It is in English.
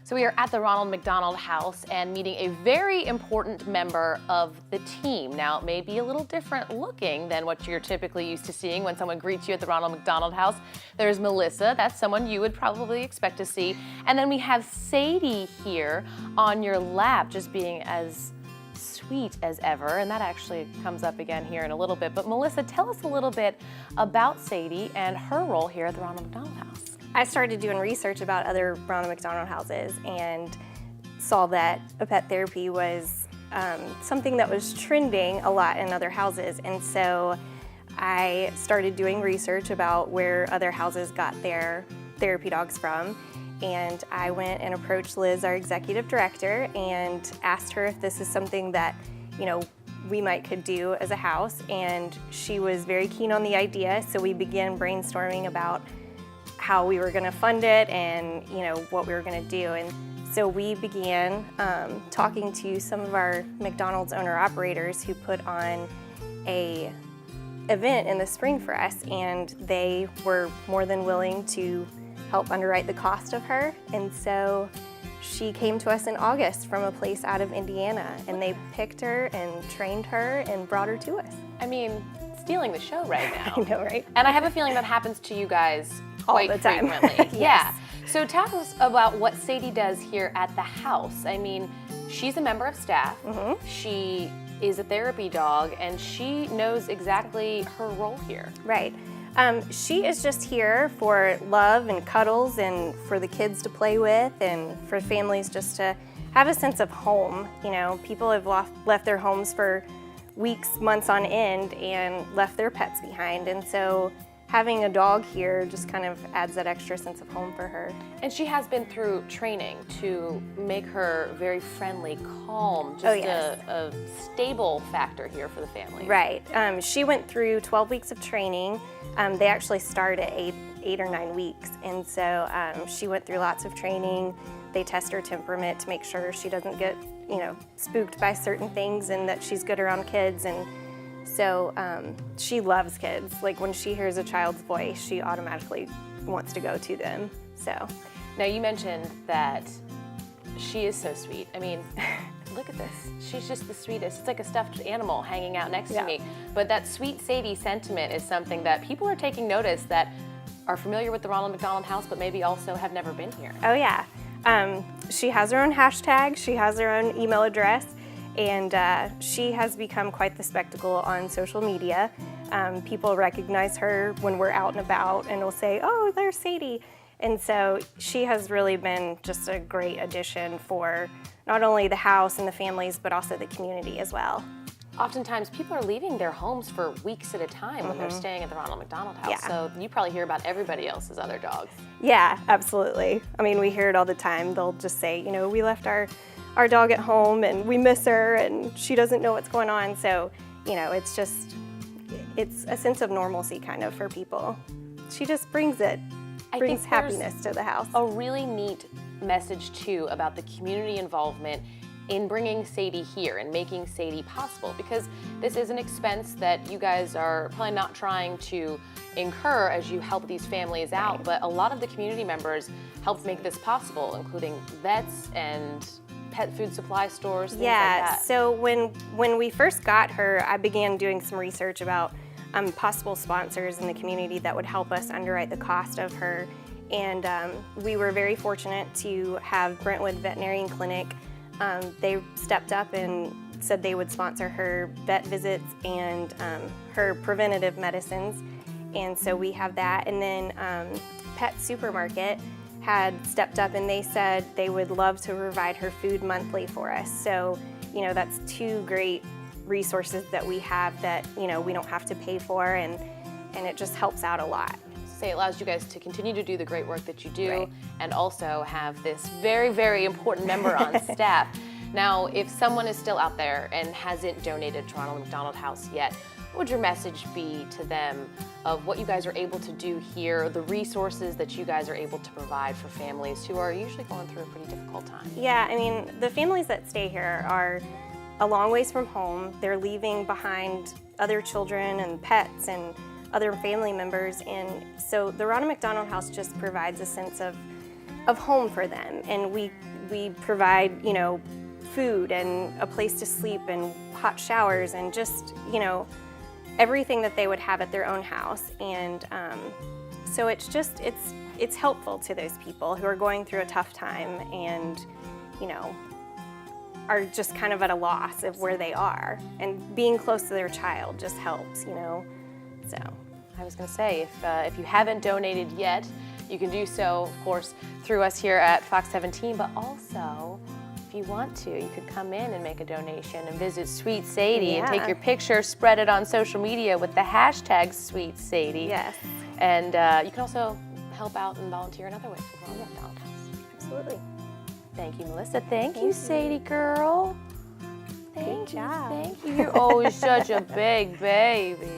So we are at the Ronald McDonald House and meeting a very important member of the team. Now, it may be a little different looking than what you're typically used to seeing when someone greets you at the Ronald McDonald House. There's Melissa, that's someone you would probably expect to see. And then we have Sadie here on your lap, just being as sweet as ever, and that actually comes up again here in a little bit. But Melissa, tell us a little bit about Sadie and her role here at the Ronald McDonald House. I started doing research about other Ronald McDonald houses and saw that a pet therapy was something that was trending a lot in other houses, and so I started doing research about where other houses got their therapy dogs from. And I went and approached Liz, our executive director, and asked her if this is something that, we could do as a house. And she was very keen on the idea, so we began brainstorming about how we were going to fund it and, what we were going to do. And so we began talking to some of our McDonald's owner-operators who put on a event in the spring for us, and they were more than willing to help underwrite the cost of her. And so she came to us in August from a place out of Indiana, and they picked her and trained her and brought her to us. I mean, stealing the show right now. I know, right? And I have a feeling that happens to you guys quite All the time. frequently. Yes. Yeah. So tell us about what Sadie does here at the house. I mean, she's a member of staff. Mm-hmm. She is a therapy dog, and she knows exactly her role here. Right. She is just here for love and cuddles and for the kids to play with and for families just to have a sense of home. People have left their homes for weeks, months on end and left their pets behind. And so having a dog here just kind of adds that extra sense of home for her. And she has been through training to make her very friendly, calm, just yes. a stable factor here for the family. Right. She went through 12 weeks of training. They actually start at 8 or 9 weeks. And so she went through lots of training. They test her temperament to make sure she doesn't get, spooked by certain things and that she's good around kids. And so she loves kids. Like when she hears a child's voice, she automatically wants to go to them. So now you mentioned that she is so sweet. I mean, look at this. She's just the sweetest. It's like a stuffed animal hanging out next to me. But that sweet Sadie sentiment is something that people are taking notice that are familiar with the Ronald McDonald House, but maybe also have never been here. Oh yeah. She has her own hashtag. She has her own email address. And she has become quite the spectacle on social media. People recognize her when we're out and about and will say, "Oh, there's Sadie." And so she has really been just a great addition for not only the house and the families, but also the community as well. Oftentimes, people are leaving their homes for weeks at a time when they're staying at the Ronald McDonald House. Yeah. So you probably hear about everybody else's other dogs. Yeah, absolutely. I mean, we hear it all the time. They'll just say, we left our dog at home and we miss her and she doesn't know what's going on. So, it's a sense of normalcy kind of for people. She just brings happiness to the house. A really neat message too about the community involvement in bringing Sadie here and making Sadie possible, because this is an expense that you guys are probably not trying to incur as you help these families out, Right. but a lot of the community members helped make this possible, including vets and pet food supply stores, things like that. So when we first got her, I began doing some research about possible sponsors in the community that would help us underwrite the cost of her. And we were very fortunate to have Brentwood Veterinarian Clinic. They stepped up and said they would sponsor her vet visits and her preventative medicines. And so we have that. And then Pet Supermarket had stepped up and they said they would love to provide her food monthly for us. So, that's two great resources that we have that, we don't have to pay for, and it just helps out a lot. It allows you guys to continue to do the great work that you do, Right. and also have this very, very important member on staff. Now, if someone is still out there and hasn't donated to Ronald McDonald House yet, what would your message be to them of what you guys are able to do here, the resources that you guys are able to provide for families who are usually going through a pretty difficult time? Yeah, I mean, the families that stay here are a long ways from home. They're leaving behind other children and pets and other family members, and so the Ronald McDonald House just provides a sense of home for them, and we provide, you know, food and a place to sleep and hot showers and just, you know, everything that they would have at their own house. And so it's just, it's helpful to those people who are going through a tough time and, you know, are just kind of at a loss of where they are. And being close to their child just helps, you know, so. I was going to say, if you haven't donated yet, you can do so, of course, through us here at Fox 17, but also, if you want to, you could come in and make a donation and visit Sweet Sadie and take your picture, spread it on social media with the hashtag Sweet Sadie. Yes. And you can also help out and volunteer in other ways with Ronald McDonald House. Absolutely. Thank you, Melissa. Thank you, Sadie girl. Good job. Thank you. You're always such a big baby.